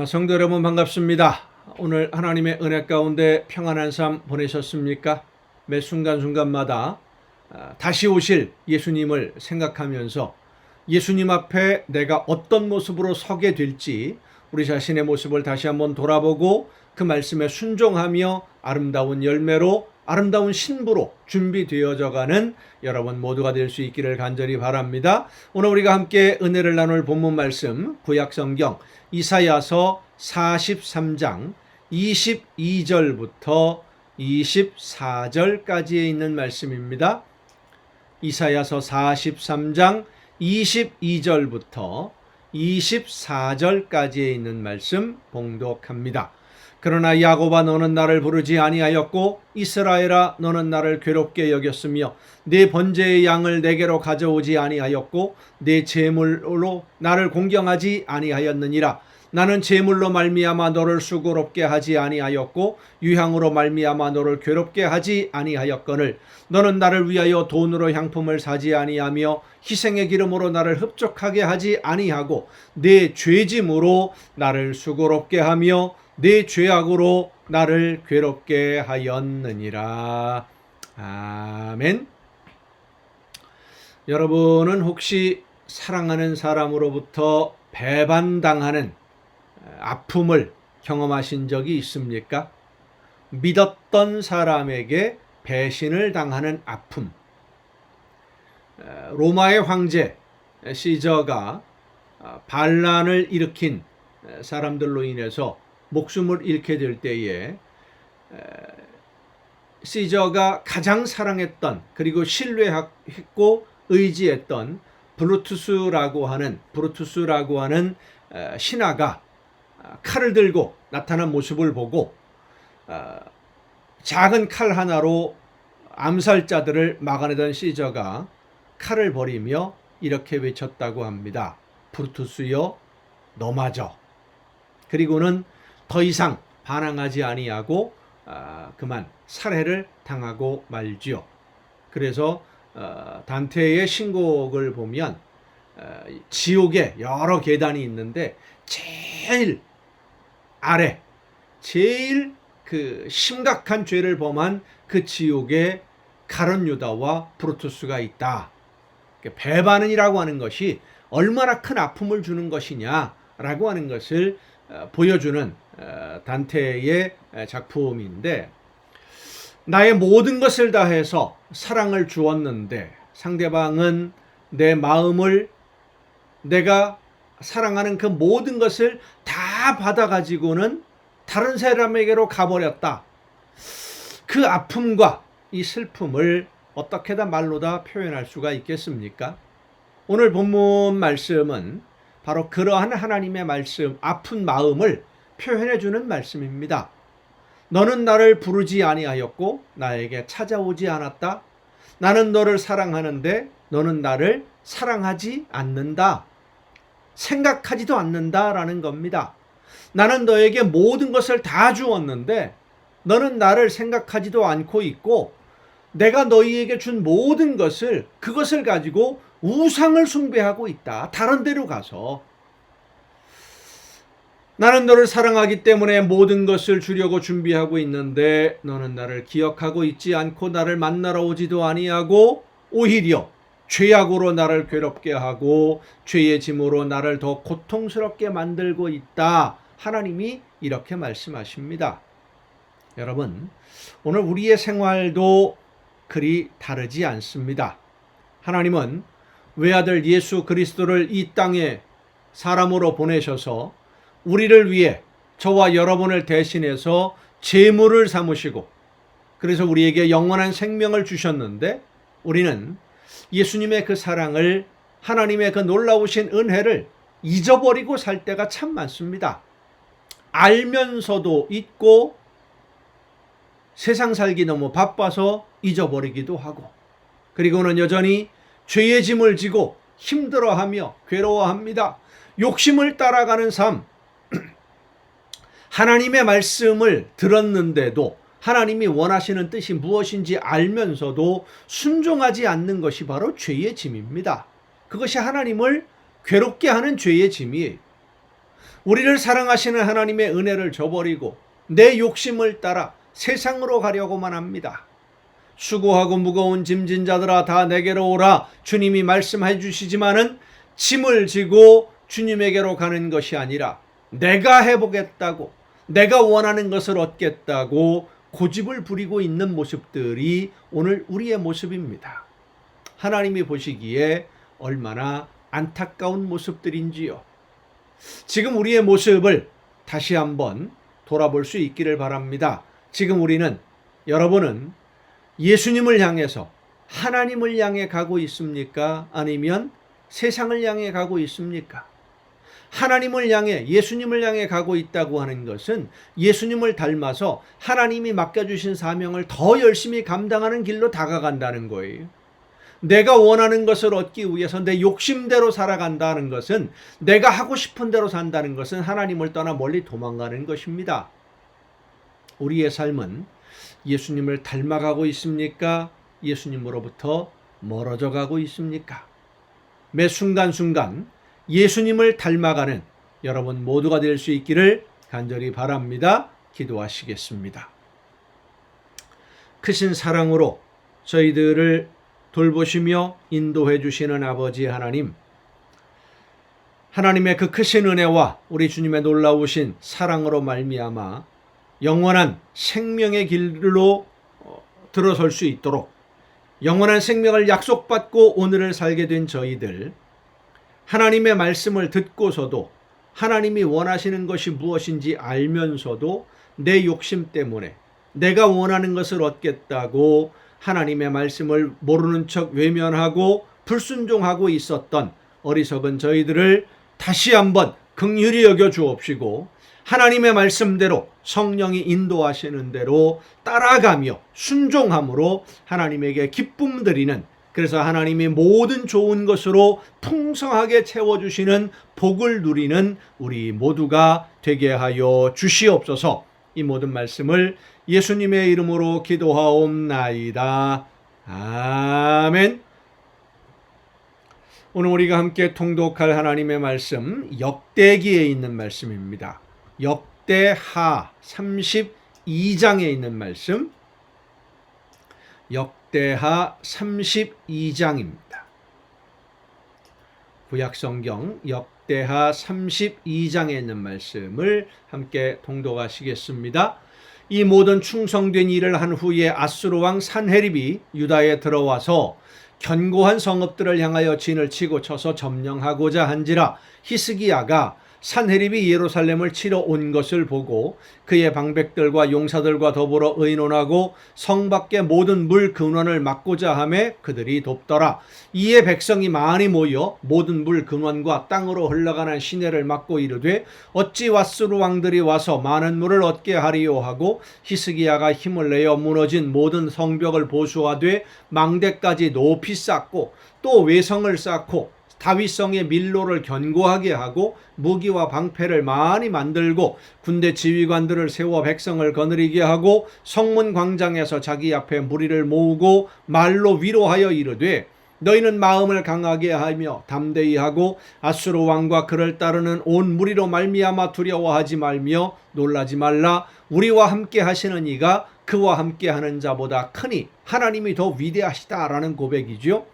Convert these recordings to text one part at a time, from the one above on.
성도 여러분 반갑습니다. 오늘 하나님의 은혜 가운데 평안한 삶 보내셨습니까? 매 순간순간마다 다시 오실 예수님을 생각하면서 예수님 앞에 내가 어떤 모습으로 서게 될지 우리 자신의 모습을 다시 한번 돌아보고 그 말씀에 순종하며 아름다운 열매로 아름다운 신부로 준비되어져 가는 여러분 모두가 될 수 있기를 간절히 바랍니다. 오늘 우리가 함께 은혜를 나눌 본문 말씀 구약성경 이사야서 43장 22절부터 24절까지에 있는 말씀입니다. 이사야서 43장 22절부터 24절까지에 있는 말씀 봉독합니다. 그러나 야곱아 너는 나를 부르지 아니하였고 이스라엘아 너는 나를 괴롭게 여겼으며 네 번제의 양을 내게로 가져오지 아니하였고 네 제물로 나를 공경하지 아니하였느니라. 나는 제물로 말미암아 너를 수고롭게 하지 아니하였고 유향으로 말미암아 너를 괴롭게 하지 아니하였거늘 너는 나를 위하여 돈으로 향품을 사지 아니하며 희생의 기름으로 나를 흡족하게 하지 아니하고 내 죄짐으로 나를 수고롭게 하며 내 죄악으로 나를 괴롭게 하였느니라. 아멘. 여러분은 혹시 사랑하는 사람으로부터 배반당하는 아픔을 경험하신 적이 있습니까? 믿었던 사람에게 배신을 당하는 아픔. 로마의 황제 시저가 반란을 일으킨 사람들로 인해서 목숨을 잃게 될 때에 시저가 가장 사랑했던 그리고 신뢰했고 의지했던 브루투스라고 하는 신하가 칼을 들고 나타난 모습을 보고 작은 칼 하나로 암살자들을 막아내던 시저가 칼을 버리며 이렇게 외쳤다고 합니다. 브루투스여 너마저. 그리고는 더 이상 반항하지 아니하고 그만 살해를 당하고 말지요. 그래서 단테의 신곡을 보면 지옥에 여러 계단이 있는데 제일 아래 제일 그 심각한 죄를 범한 그 지옥에 가룟 유다와 브루투스가 있다. 배반이라고 하는 것이 얼마나 큰 아픔을 주는 것이냐라고 하는 것을 보여주는 단테의 작품인데 나의 모든 것을 다해서 사랑을 주었는데 상대방은 내 마음을 내가 사랑하는 그 모든 것을 다 받아가지고는 다른 사람에게로 가버렸다. 그 아픔과 이 슬픔을 어떻게 다 말로 다 표현할 수가 있겠습니까? 오늘 본문 말씀은 바로 그러한 하나님의 말씀, 아픈 마음을 표현해 주는 말씀입니다. 너는 나를 부르지 아니하였고 나에게 찾아오지 않았다. 나는 너를 사랑하는데 너는 나를 사랑하지 않는다. 생각하지도 않는다라는 겁니다. 나는 너에게 모든 것을 다 주었는데 너는 나를 생각하지도 않고 있고 내가 너희에게 준 모든 것을 그것을 가지고 우상을 숭배하고 있다. 다른 데로 가서. 나는 너를 사랑하기 때문에 모든 것을 주려고 준비하고 있는데 너는 나를 기억하고 있지 않고 나를 만나러 오지도 아니하고 오히려 죄악으로 나를 괴롭게 하고 죄의 짐으로 나를 더 고통스럽게 만들고 있다. 하나님이 이렇게 말씀하십니다. 여러분, 오늘 우리의 생활도 그리 다르지 않습니다. 하나님은 외아들 예수 그리스도를 이 땅에 사람으로 보내셔서 우리를 위해 저와 여러분을 대신해서 제물을 삼으시고 그래서 우리에게 영원한 생명을 주셨는데 우리는 예수님의 그 사랑을 하나님의 그 놀라우신 은혜를 잊어버리고 살 때가 참 많습니다. 알면서도 잊고 세상 살기 너무 바빠서 잊어버리기도 하고 그리고는 여전히 죄의 짐을 지고 힘들어하며 괴로워합니다. 욕심을 따라가는 삶. 하나님의 말씀을 들었는데도 하나님이 원하시는 뜻이 무엇인지 알면서도 순종하지 않는 것이 바로 죄의 짐입니다. 그것이 하나님을 괴롭게 하는 죄의 짐이에요. 우리를 사랑하시는 하나님의 은혜를 저버리고 내 욕심을 따라 세상으로 가려고만 합니다. 수고하고 무거운 짐진 자들아 다 내게로 오라. 주님이 말씀해 주시지만은 짐을 지고 주님에게로 가는 것이 아니라 내가 해보겠다고, 내가 원하는 것을 얻겠다고 고집을 부리고 있는 모습들이 오늘 우리의 모습입니다. 하나님이 보시기에 얼마나 안타까운 모습들인지요. 지금 우리의 모습을 다시 한번 돌아볼 수 있기를 바랍니다. 지금 여러분은 예수님을 향해서 하나님을 향해 가고 있습니까? 아니면 세상을 향해 가고 있습니까? 하나님을 향해, 예수님을 향해 가고 있다고 하는 것은 예수님을 닮아서 하나님이 맡겨주신 사명을 더 열심히 감당하는 길로 다가간다는 거예요. 내가 원하는 것을 얻기 위해서 내 욕심대로 살아간다는 것은, 내가 하고 싶은 대로 산다는 것은 하나님을 떠나 멀리 도망가는 것입니다. 우리의 삶은 예수님을 닮아가고 있습니까? 예수님으로부터 멀어져 가고 있습니까? 매 순간순간 예수님을 닮아가는 여러분 모두가 될 수 있기를 간절히 바랍니다. 기도하시겠습니다. 크신 사랑으로 저희들을 돌보시며 인도해 주시는 아버지 하나님, 하나님의 그 크신 은혜와 우리 주님의 놀라우신 사랑으로 말미암아 영원한 생명의 길로 들어설 수 있도록, 영원한 생명을 약속받고 오늘을 살게 된 저희들, 하나님의 말씀을 듣고서도 하나님이 원하시는 것이 무엇인지 알면서도 내 욕심 때문에 내가 원하는 것을 얻겠다고 하나님의 말씀을 모르는 척 외면하고 불순종하고 있었던 어리석은 저희들을 다시 한번 긍휼히 여겨 주옵시고, 하나님의 말씀대로 성령이 인도하시는 대로 따라가며 순종함으로 하나님에게 기쁨 드리는, 그래서 하나님이 모든 좋은 것으로 풍성하게 채워주시는 복을 누리는 우리 모두가 되게 하여 주시옵소서. 이 모든 말씀을 예수님의 이름으로 기도하옵나이다. 아멘. 오늘 우리가 함께 통독할 하나님의 말씀, 역대기에 있는 말씀입니다. 역대하 32장에 있는 말씀, 역대하 32장입니다. 구약성경 역대하 32장에 있는 말씀을 함께 통독하시겠습니다. 이 모든 충성된 일을 한 후에 아수르 왕 산헤립이 유다에 들어와서 견고한 성읍들을 향하여 진을 치고 쳐서 점령하고자 한지라 히스기야가 산헤립이 예루살렘을 치러 온 것을 보고 그의 방백들과 용사들과 더불어 의논하고 성 밖의 모든 물 근원을 막고자 하매 그들이 돕더라. 이에 백성이 많이 모여 모든 물 근원과 땅으로 흘러가는 시내를 막고 이르되 어찌 왓수르 왕들이 와서 많은 물을 얻게 하리요 하고 히스기야가 힘을 내어 무너진 모든 성벽을 보수하되 망대까지 높이 쌓고 또 외성을 쌓고 다윗성의 밀로를 견고하게 하고 무기와 방패를 많이 만들고 군대 지휘관들을 세워 백성을 거느리게 하고 성문 광장에서 자기 앞에 무리를 모으고 말로 위로하여 이르되 너희는 마음을 강하게 하며 담대히 하고 아수르 왕과 그를 따르는 온 무리로 말미암아 두려워하지 말며 놀라지 말라. 우리와 함께 하시는 이가 그와 함께 하는 자보다 크니 하나님이 더 위대하시다라는 고백이죠.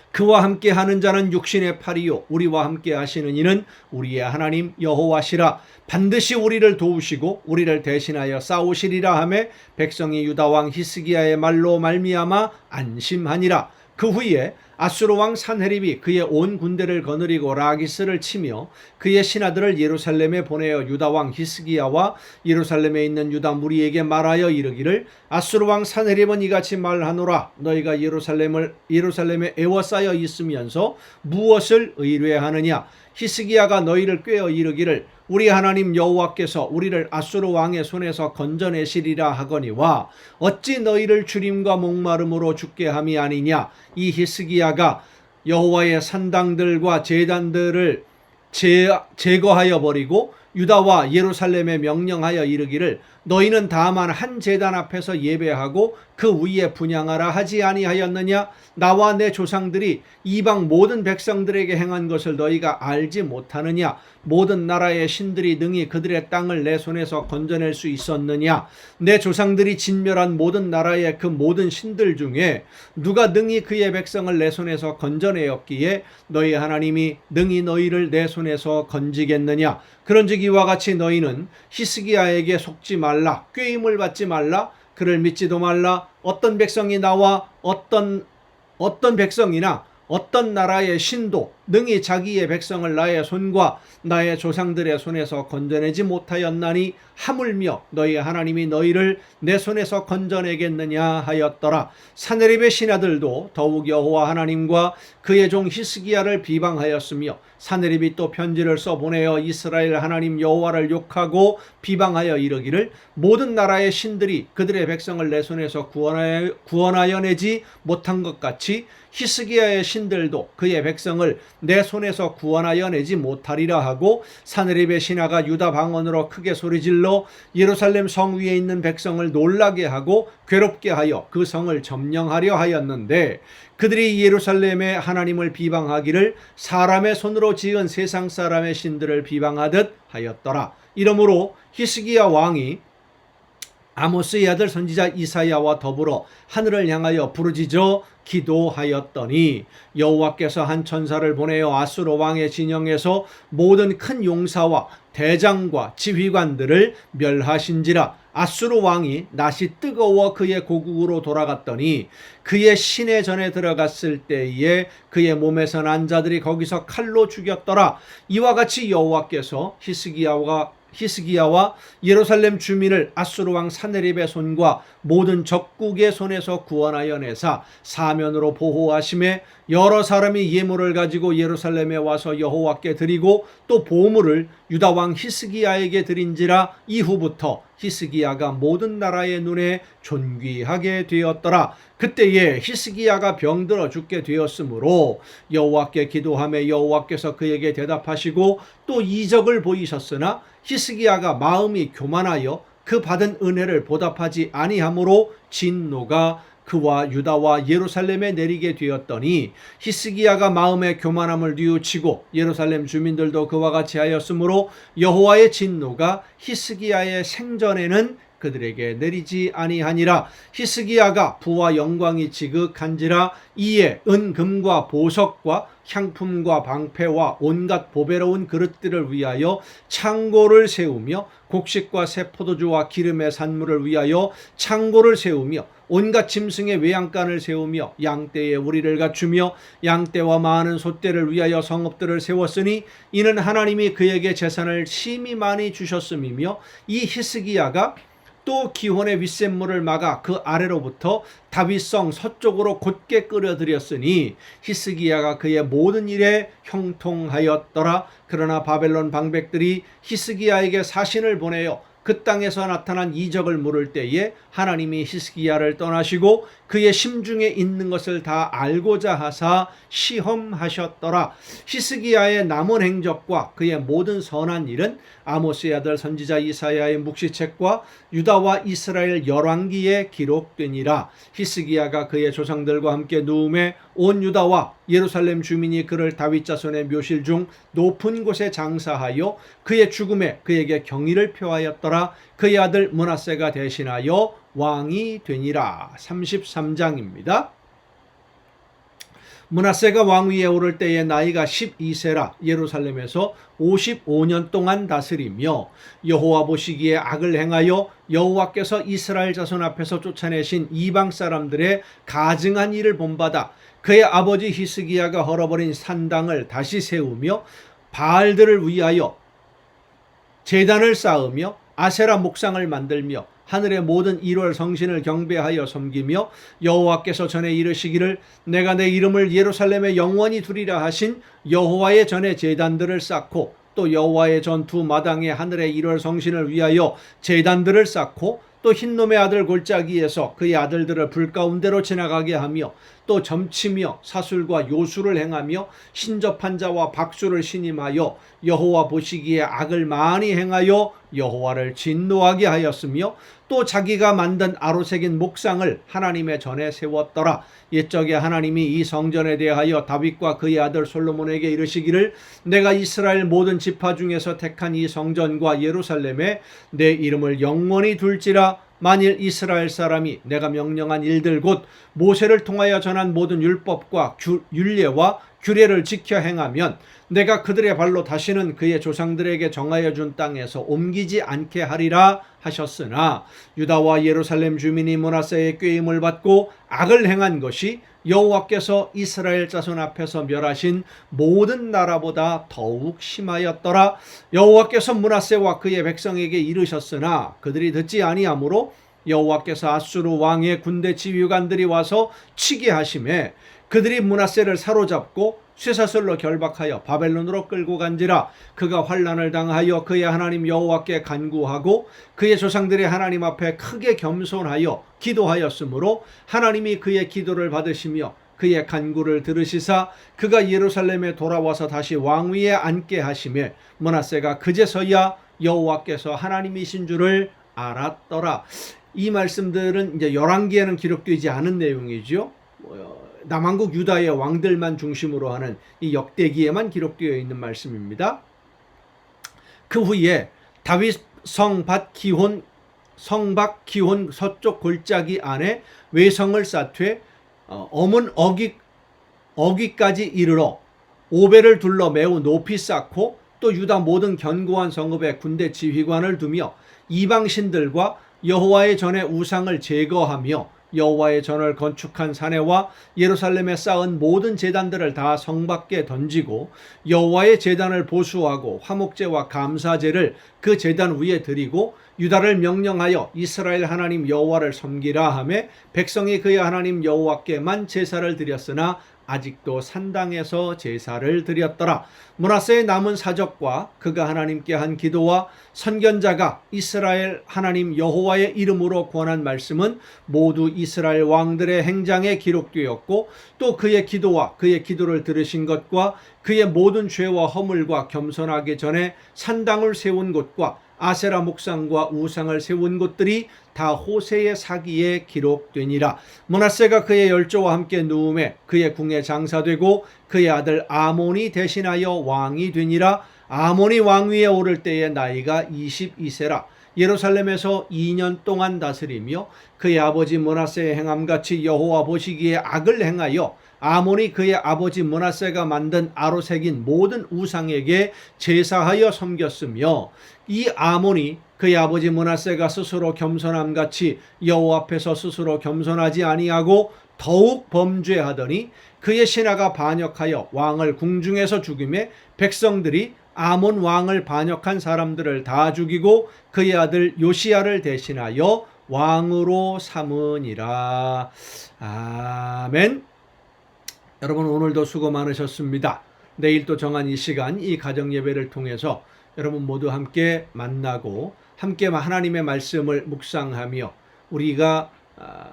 그와 함께 하는 자는 육신의 팔이요 우리와 함께 하시는 이는 우리의 하나님 여호와시라. 반드시 우리를 도우시고 우리를 대신하여 싸우시리라 하매 백성이 유다 왕 히스기야의 말로 말미암아 안심하니라. 그 후에 아수르 왕 산헤립이 그의 온 군대를 거느리고 라기스를 치며 그의 신하들을 예루살렘에 보내어 유다 왕 히스기야와 예루살렘에 있는 유다 무리에게 말하여 이르기를 아수르 왕 산헤립은 이같이 말하노라. 너희가 예루살렘에 에워싸여 있으면서 무엇을 의뢰하느냐. 히스기야가 너희를 꾀어 이르기를 우리 하나님 여호와께서 우리를 아수르 왕의 손에서 건져내시리라 하거니와 어찌 너희를 주림과 목마름으로 죽게 함이 아니냐. 이 히스기야가 여호와의 산당들과 제단들을 제거하여 버리고 유다와 예루살렘에 명령하여 이르기를 너희는 다만 한 제단 앞에서 예배하고 그 위에 분향하라 하지 아니하였느냐? 나와 내 조상들이 이방 모든 백성들에게 행한 것을 너희가 알지 못하느냐? 모든 나라의 신들이 능히 그들의 땅을 내 손에서 건져낼 수 있었느냐? 내 조상들이 진멸한 모든 나라의 그 모든 신들 중에 누가 능히 그의 백성을 내 손에서 건져내었기에 너희 하나님이 능히 너희를 내 손에서 건지겠느냐? 그런즉 이와 같이 너희는 히스기야에게 속지 말라, 꾀임을 받지 말라, 그를 믿지도 말라. 어떤 백성이 나와 어떤 백성이나 어떤 나라의 신도 능히 자기의 백성을 나의 손과 나의 조상들의 손에서 건져내지 못하였나니 하물며 너희 하나님이 너희를 내 손에서 건져내겠느냐 하였더라. 사네립의 신하들도 더욱 여호와 하나님과 그의 종 히스기야를 비방하였으며 사네립이 또 편지를 써보내어 이스라엘 하나님 여호와를 욕하고 비방하여 이르기를 모든 나라의 신들이 그들의 백성을 내 손에서 구원하여 내지 못한 것 같이 히스기야의 신들도 그의 백성을 내 손에서 구원하여 내지 못하리라 하고 사네립의 신하가 유다 방언으로 크게 소리질러 예루살렘 성 위에 있는 백성을 놀라게 하고 괴롭게 하여 그 성을 점령하려 하였는데 그들이 예루살렘의 하나님을 비방하기를 사람의 손으로 지은 세상 사람의 신들을 비방하듯 하였더라. 이러므로 히스기야 왕이 아모스의 아들 선지자 이사야와 더불어 하늘을 향하여 부르짖어 기도하였더니 여호와께서 한 천사를 보내어 아수르 왕의 진영에서 모든 큰 용사와 대장과 지휘관들을 멸하신지라. 아수르 왕이 낯이 뜨거워 그의 고국으로 돌아갔더니 그의 시내 전에 들어갔을 때에 그의 몸에서 난 자들이 거기서 칼로 죽였더라. 이와 같이 여호와께서 히스기야와 예루살렘 주민을 아수르 왕 사네립의 손과 모든 적국의 손에서 구원하여 내사 사면으로 보호하심에 여러 사람이 예물을 가지고 예루살렘에 와서 여호와께 드리고 또 보물을 유다 왕 히스기야에게 드린지라. 이후부터 히스기야가 모든 나라의 눈에 존귀하게 되었더라. 그때에 히스기야가 병들어 죽게 되었으므로 여호와께 기도하며 여호와께서 그에게 대답하시고 또 이적을 보이셨으나 히스기야가 마음이 교만하여 그 받은 은혜를 보답하지 아니하므로 진노가 그와 유다와 예루살렘에 내리게 되었더니 히스기야가 마음의 교만함을 뉘우치고 예루살렘 주민들도 그와 같이 하였으므로 여호와의 진노가 히스기야의 생전에는 그들에게 내리지 아니하니라. 히스기야가 부와 영광이 지극한지라. 이에 은금과 보석과 향품과 방패와 온갖 보배로운 그릇들을 위하여 창고를 세우며 곡식과 새 포도주와 기름의 산물을 위하여 창고를 세우며 온갖 짐승의 외양간을 세우며 양떼의 우리를 갖추며 양떼와 많은 솥대를 위하여 성읍들을 세웠으니 이는 하나님이 그에게 재산을 심히 많이 주셨음이며 이 히스기야가 또 기혼의 윗샘물을 막아 그 아래로부터 다윗성 서쪽으로 곧게 끌어들였으니 히스기야가 그의 모든 일에 형통하였더라. 그러나 바벨론 방백들이 히스기야에게 사신을 보내어 그 땅에서 나타난 이적을 물을 때에 하나님이 히스기야를 떠나시고 그의 심중에 있는 것을 다 알고자 하사 시험하셨더라. 히스기야의 남은 행적과 그의 모든 선한 일은 아모스의 아들 선지자 이사야의 묵시책과 유다와 이스라엘 열왕기에 기록되니라. 히스기야가 그의 조상들과 함께 누움에 온 유다와 예루살렘 주민이 그를 다윗 자손의 묘실 중 높은 곳에 장사하여 그의 죽음에 그에게 경의를 표하였더라. 그의 아들 므낫세가 대신하여 왕이 되니라. 33장입니다. 므낫세가 왕위에 오를 때의 나이가 12세라. 예루살렘에서 55년 동안 다스리며 여호와 보시기에 악을 행하여 여호와께서 이스라엘 자손 앞에서 쫓아내신 이방 사람들의 가증한 일을 본받아 그의 아버지 히스기야가 헐어버린 산당을 다시 세우며 바알들을 위하여 제단을 쌓으며 아세라 목상을 만들며 하늘의 모든 일월 성신을 경배하여 섬기며 여호와께서 전에 이르시기를 내가 내 이름을 예루살렘에 영원히 두리라 하신 여호와의 전에 제단들을 쌓고 또 여호와의 전 두 마당에 하늘의 일월 성신을 위하여 제단들을 쌓고 또 흰놈의 아들 골짜기에서 그의 아들들을 불 가운데로 지나가게 하며 또 점치며 사술과 요술을 행하며 신접한 자와 박수를 신임하여 여호와 보시기에 악을 많이 행하여 여호와를 진노하게 하였으며 또 자기가 만든 아로새긴 목상을 하나님의 전에 세웠더라. 옛적에 하나님이 이 성전에 대하여 다윗과 그의 아들 솔로몬에게 이르시기를 내가 이스라엘 모든 지파 중에서 택한 이 성전과 예루살렘에 내 이름을 영원히 둘지라. 만일 이스라엘 사람이 내가 명령한 일들 곧 모세를 통하여 전한 모든 율법과 율례와 규례를 지켜 행하면 내가 그들의 발로 다시는 그의 조상들에게 정하여 준 땅에서 옮기지 않게 하리라 하셨으나 유다와 예루살렘 주민이 므낫세의 꾀임을 받고 악을 행한 것이 여호와께서 이스라엘 자손 앞에서 멸하신 모든 나라보다 더욱 심하였더라. 여호와께서 므낫세와 그의 백성에게 이르셨으나 그들이 듣지 아니하므로 여호와께서 아수르 왕의 군대 지휘관들이 와서 치게 하심에 그들이 므낫세를 사로잡고 쇠사슬로 결박하여 바벨론으로 끌고 간지라. 그가 환난을 당하여 그의 하나님 여호와께 간구하고 그의 조상들의 하나님 앞에 크게 겸손하여 기도하였으므로 하나님이 그의 기도를 받으시며 그의 간구를 들으시사 그가 예루살렘에 돌아와서 다시 왕위에 앉게 하시매 므낫세가 그제서야 여호와께서 하나님이신 줄을 알았더라. 이 말씀들은 이제 열왕기에는 기록되지 않은 내용이죠. 남한국 유다의 왕들만 중심으로 하는 이 역대기에만 기록되어 있는 말씀입니다. 그 후에 다윗 성밭 기혼 서쪽 골짜기 안에 외성을 쌓되 어문 어귀까지 이르러 오벨을 둘러 매우 높이 쌓고 또 유다 모든 견고한 성읍에 군대 지휘관을 두며 이방신들과 여호와의 전에 우상을 제거하며 여호와의 전을 건축한 사내와 예루살렘에 쌓은 모든 제단들을 다 성 밖에 던지고 여호와의 제단을 보수하고 화목제와 감사제를 그 제단 위에 드리고 유다를 명령하여 이스라엘 하나님 여호와를 섬기라 하매 백성이 그의 하나님 여호와께만 제사를 드렸으나 아직도 산당에서 제사를 드렸더라. 므낫세의 남은 사적과 그가 하나님께 한 기도와 선견자가 이스라엘 하나님 여호와의 이름으로 권한 말씀은 모두 이스라엘 왕들의 행장에 기록되었고 또 그의 기도와 그의 기도를 들으신 것과 그의 모든 죄와 허물과 겸손하기 전에 산당을 세운 곳과 아세라 목상과 우상을 세운 곳들이 다 호세의 사기에 기록되니라. 므낫세가 그의 열조와 함께 누움에 그의 궁에 장사되고 그의 아들 아몬이 대신하여 왕이 되니라. 아몬이 왕위에 오를 때의 나이가 22세라. 예루살렘에서 2년 동안 다스리며 그의 아버지 므낫세의 행함같이 여호와 보시기에 악을 행하여 아몬이 그의 아버지 므낫세가 만든 아로새긴 모든 우상에게 제사하여 섬겼으며 이 아몬이 그의 아버지 므낫세가 스스로 겸손함같이 여호와 앞에서 스스로 겸손하지 아니하고 더욱 범죄하더니 그의 신하가 반역하여 왕을 궁중에서 죽이매 백성들이 아몬 왕을 반역한 사람들을 다 죽이고 그의 아들 요시야를 대신하여 왕으로 삼으니라. 아멘. 여러분 오늘도 수고 많으셨습니다. 내일 또 정한 이 시간 이 가정 예배를 통해서 여러분 모두 함께 만나고 함께 하나님의 말씀을 묵상하며 우리가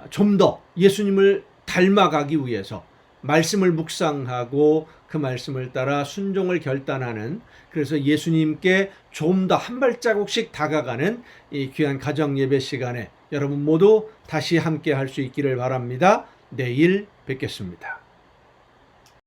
좀 더 예수님을 닮아가기 위해서 말씀을 묵상하고 그 말씀을 따라 순종을 결단하는 그래서 예수님께 좀 더 한 발자국씩 다가가는 이 귀한 가정 예배 시간에 여러분 모두 다시 함께 할 수 있기를 바랍니다. 내일 뵙겠습니다.